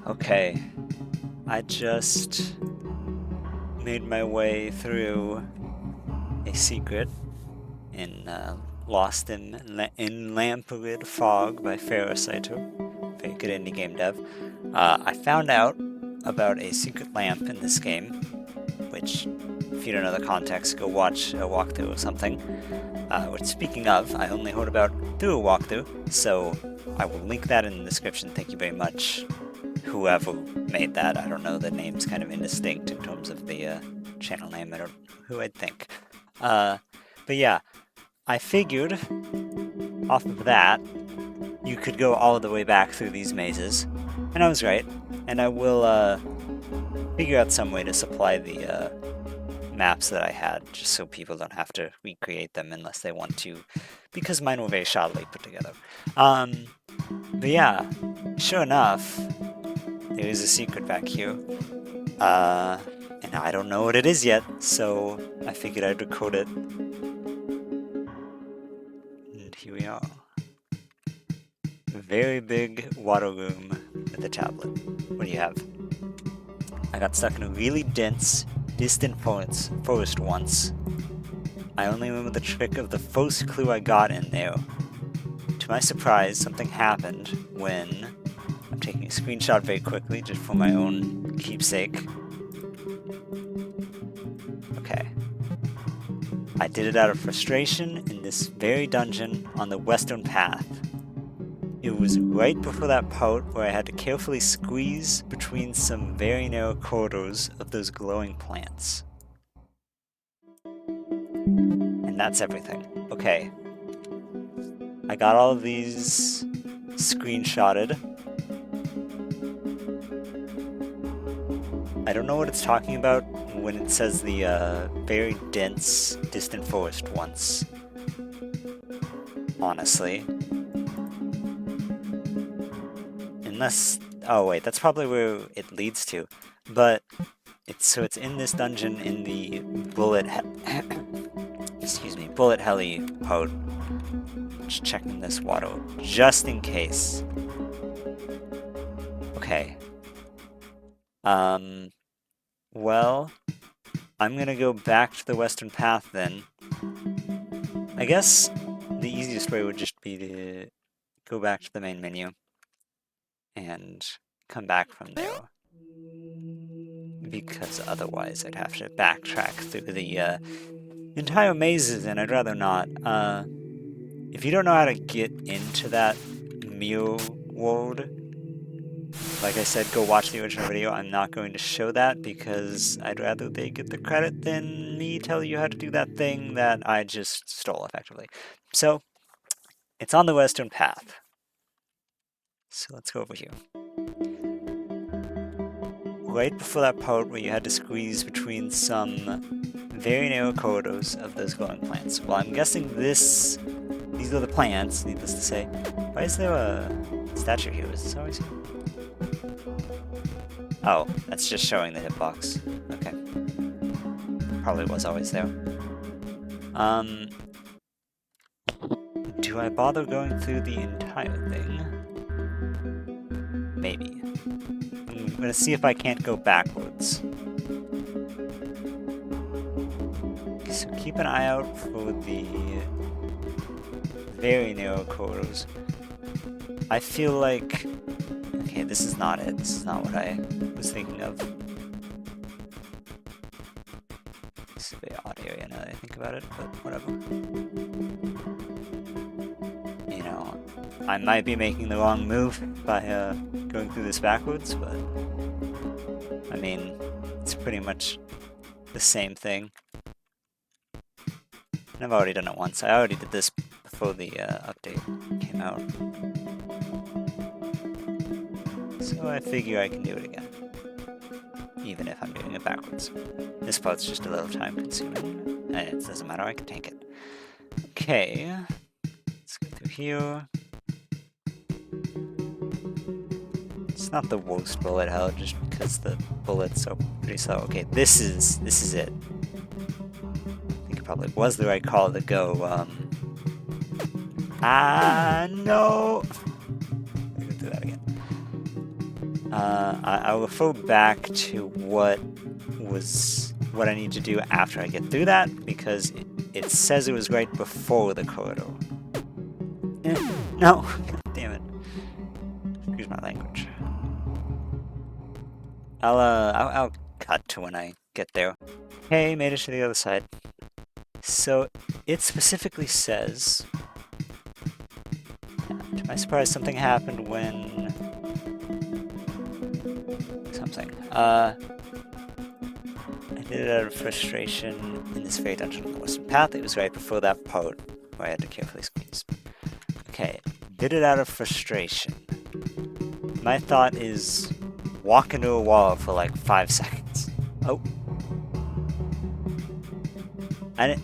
Okay, I just made my way through a secret in Lost in Lampyrid Fog by Saito. Very good indie game dev. I found out about a secret lamp in this game, which, if you don't know the context, go watch a walkthrough or something. Which, speaking of, I only heard about through a walkthrough, so I will link that in the description. Thank you very much, whoever made that. I don't know, the name's kind of indistinct in terms of the channel name. I don't know who I'd think. But yeah, I figured off of that you could go all the way back through these mazes, and I was right. And I will figure out some way to supply the maps that I had, just so people don't have to recreate them unless they want to, because mine were very shoddily put together. But yeah, sure enough, there is a secret back here. And I don't know what it is yet, so I figured I'd record it. And here we are. A very big water room with a tablet. What do you have? I got stuck in a really dense, distant forest once. I only remember the trick of the first clue I got in there. To my surprise, something happened when... I'm taking a screenshot very quickly, just for my own keepsake. Okay. I did it out of frustration in this very dungeon on the western path. It was right before that part where I had to carefully squeeze between some very narrow corridors of those glowing plants. And that's everything. Okay. I got all of these screenshotted. I don't know what it's talking about when it says the very dense, distant forest once. Honestly. Unless... oh wait, that's probably where it leads to. But, it's in this dungeon in the bullet heli part. Just checking this water, just in case. Okay. Well, I'm gonna go back to the western path then. I guess the easiest way would just be to go back to the main menu and come back from there. Because otherwise I'd have to backtrack through the entire mazes, and I'd rather not. If you don't know how to get into that mirror world, like I said, go watch the original video. I'm not going to show that because I'd rather they get the credit than me tell you how to do that thing that I just stole, effectively. So, it's on the western path. So let's go over here. Right before that part where you had to squeeze between some very narrow corridors of those glowing plants. Well, I'm guessing these are the plants, needless to say. Why is there a statue here? Is this always here? Oh, that's just showing the hitbox. Okay. Probably was always there. Do I bother going through the entire thing? Maybe. I'm gonna see if I can't go backwards. Okay, so keep an eye out for the very narrow corridors. I feel like... okay, this is not it. This is not what I was thinking of. This is a very odd area now that I think about it, but whatever. You know, I might be making the wrong move by going through this backwards, but I mean, it's pretty much the same thing. And I've already done it once. I already did this before the update came out. So I figure I can do it again. Even if I'm doing it backwards. This part's just a little time consuming. And it doesn't matter, I can tank it. Okay. Let's go through here. It's not the worst bullet hell, just because the bullets are pretty slow. Okay, this is it. I think it probably was the right call to go, no! Let me go through that again. I'll refer back to what I need to do after I get through that, because it says it was right before the corridor. No, God damn it. Excuse my language. I'll cut to when I get there. Hey, made it to the other side. So it specifically says, to my surprise, something happened when something. I did it out of frustration in this fairy dungeon on the western path. It was right before that part where I had to carefully squeeze. Okay, did it out of frustration. My thought is walk into a wall for like 5 seconds. Oh. I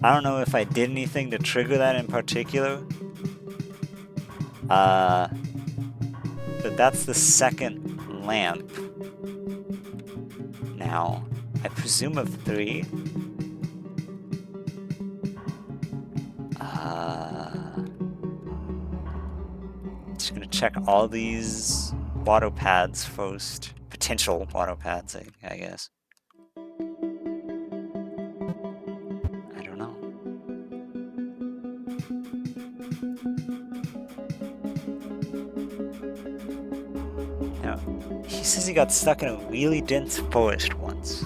don't know if I did anything to trigger that in particular. But that's the second lamp. Now, I presume of 3. Just gonna check all these water pads first. Potential water pads, I guess. I don't know. Now, he says he got stuck in a really dense forest once.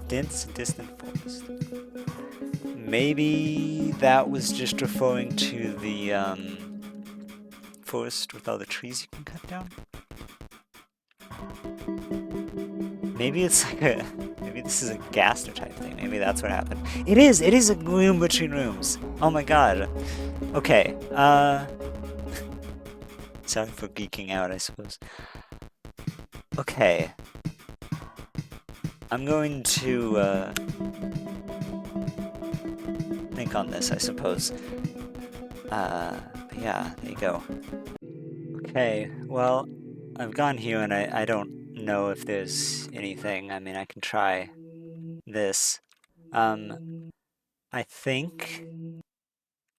Dense, distant forest. Maybe that was just referring to the forest with all the trees you can cut down. Maybe it's like maybe this is a gaster type thing. Maybe that's what happened. It is a room between rooms. Oh my god. Okay, sorry for geeking out, I suppose. Okay. I'm going to think on this, I suppose. But yeah, there you go. Okay, well, I've gone here and I don't know if there's anything. I mean, I can try this. I think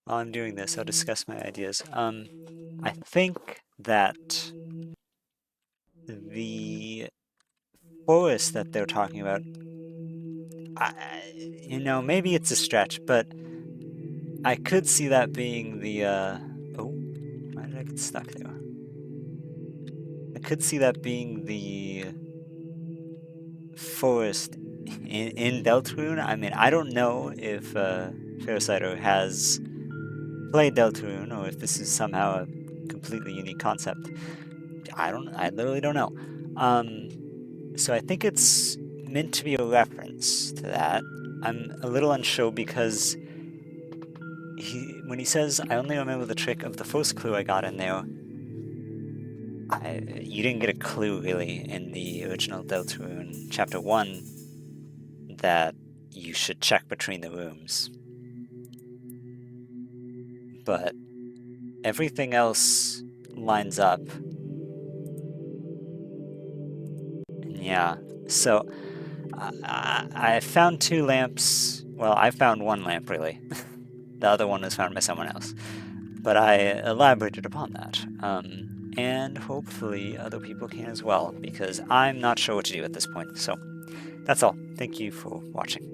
while I'm doing this, I'll discuss my ideas. I think that the forest that they're talking about, maybe it's a stretch, but I could see that being the, oh, why did I get stuck there? I could see that being the forest in Deltarune. I mean, I don't know if Farsighter has played Deltarune or if this is somehow a completely unique concept. I literally don't know. So I think it's meant to be a reference to that. I'm a little unsure because when he says, I only remember the trick of the first clue I got in there, you didn't get a clue really in the original Deltarune Chapter 1 that you should check between the rooms. But everything else lines up. Yeah, so I found 2 lamps. Well, I found 1 lamp, really. The other one was found by someone else. But I elaborated upon that. And hopefully other people can as well, because I'm not sure what to do at this point. So that's all. Thank you for watching.